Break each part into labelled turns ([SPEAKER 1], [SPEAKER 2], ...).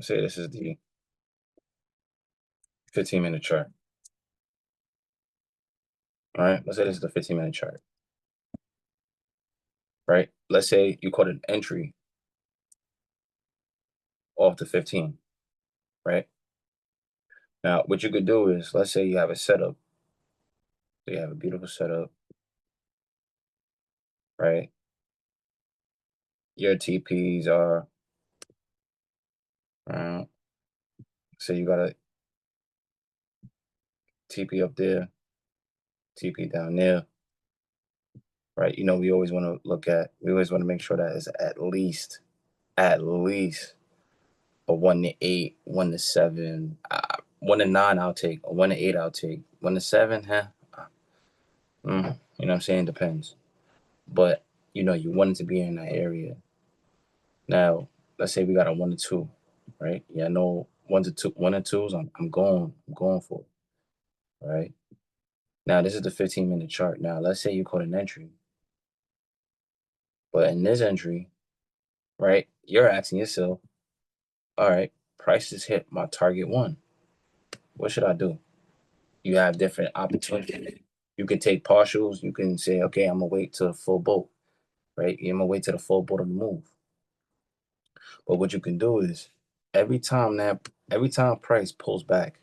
[SPEAKER 1] say this is the 15-minute chart. All right, let's say this is the 15-minute chart, right? Let's say you caught an entry off the 15, right? Now, what you could do is, let's say you have a setup. So you have a beautiful setup, right? Your TPs are, so you got a TP up there, TP down there, right? You know, we always want to make sure that it's at least a 1 to 8, 1 to 7, 1 to 9. I'll take a 1 to 8. I'll take 1 to 7. You know what I'm saying? Depends, but you know, you want it to be in that area. Now, let's say we got a 1 to 2, right? Yeah, I know 1 to 2, 1 to 2s. I'm going for it, right? Now, this is the 15-minute chart. Now, let's say you caught an entry, but in this entry, right, you're asking yourself, all right, prices hit my target one. What should I do? You have different opportunities. You can take partials. You can say, okay, I'm gonna wait to the full boat, right? I'm gonna wait to the full boat of the move. But what you can do is every time price pulls back.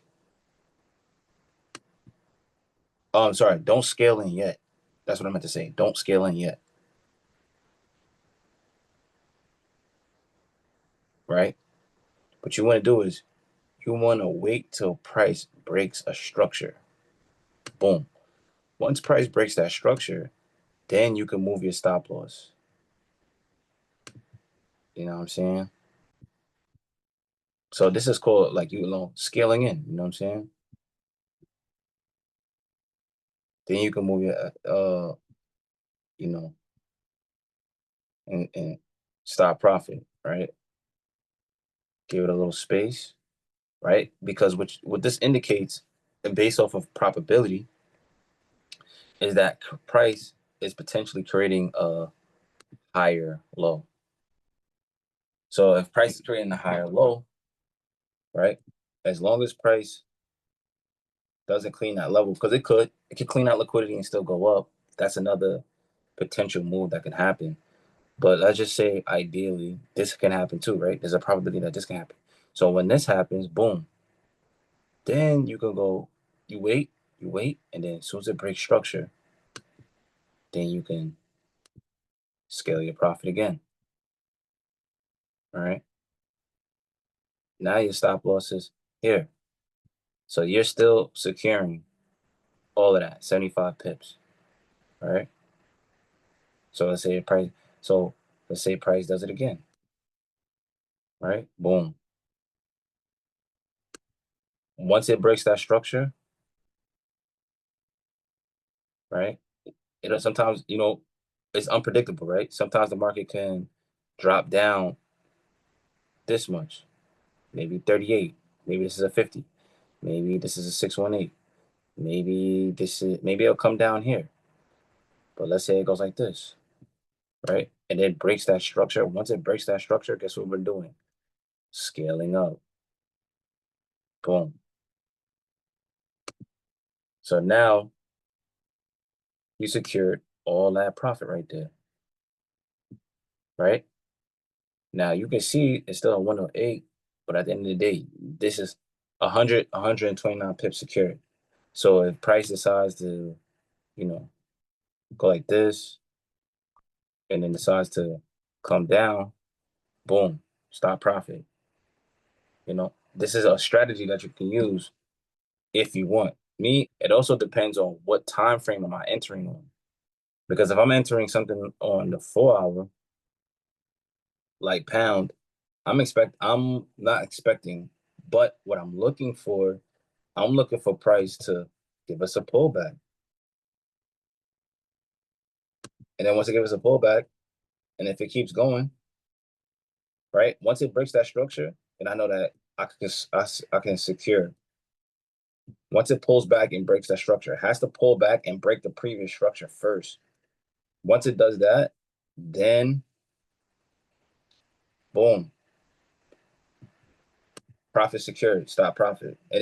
[SPEAKER 1] Oh, I'm sorry, don't scale in yet. That's what I meant to say. Don't scale in yet. Right? What you want to do is you want to wait till price breaks a structure. Boom. Once price breaks that structure, then you can move your stop loss. You know what I'm saying? So this is called, like, you know, scaling in. You know what I'm saying? Then you can move your you know, and stop profit, right? Give it a little space, right? Because what this indicates, and based off of probability, is that price is potentially creating a higher low. So if price is creating a higher low, right? As long as price doesn't clean that level, because it could clean out liquidity and still go up. That's another potential move that can happen. But let's just say ideally this can happen too, right? There's a probability that this can happen. So when this happens, boom, then you can go, you wait, and then as soon as it breaks structure, then you can scale your profit again. All right. Now your stop loss is here. So you're still securing all of that, 75 pips. All right. So let's say price does it again. Right? Boom. Once it breaks that structure, right? Sometimes, you know, it's unpredictable, right? Sometimes the market can drop down this much, maybe 38. Maybe this is a 50. Maybe this is a 618. Maybe it'll come down here. But let's say it goes like this, right? And it breaks that structure. Once it breaks that structure, guess what we're doing? Scaling up. Boom. So now you secured all that profit right there, right? Now you can see it's still a 108, but at the end of the day, this is 129 pips secured. So if price decides to, you know, go like this and then decides to come down, boom, stop profit. You know, this is a strategy that you can use if you want. Me, it also depends on what time frame am I entering on. Because if I'm entering something on the 4 hour, like pound, I'm not expecting, but what I'm looking for price to give us a pullback. And then once it gives us a pullback, and if it keeps going, right? Once it breaks that structure, then I know that I can secure. Once it pulls back and breaks that structure, it has to pull back and break the previous structure first. Once it does that, then boom, profit secured, stop profit. And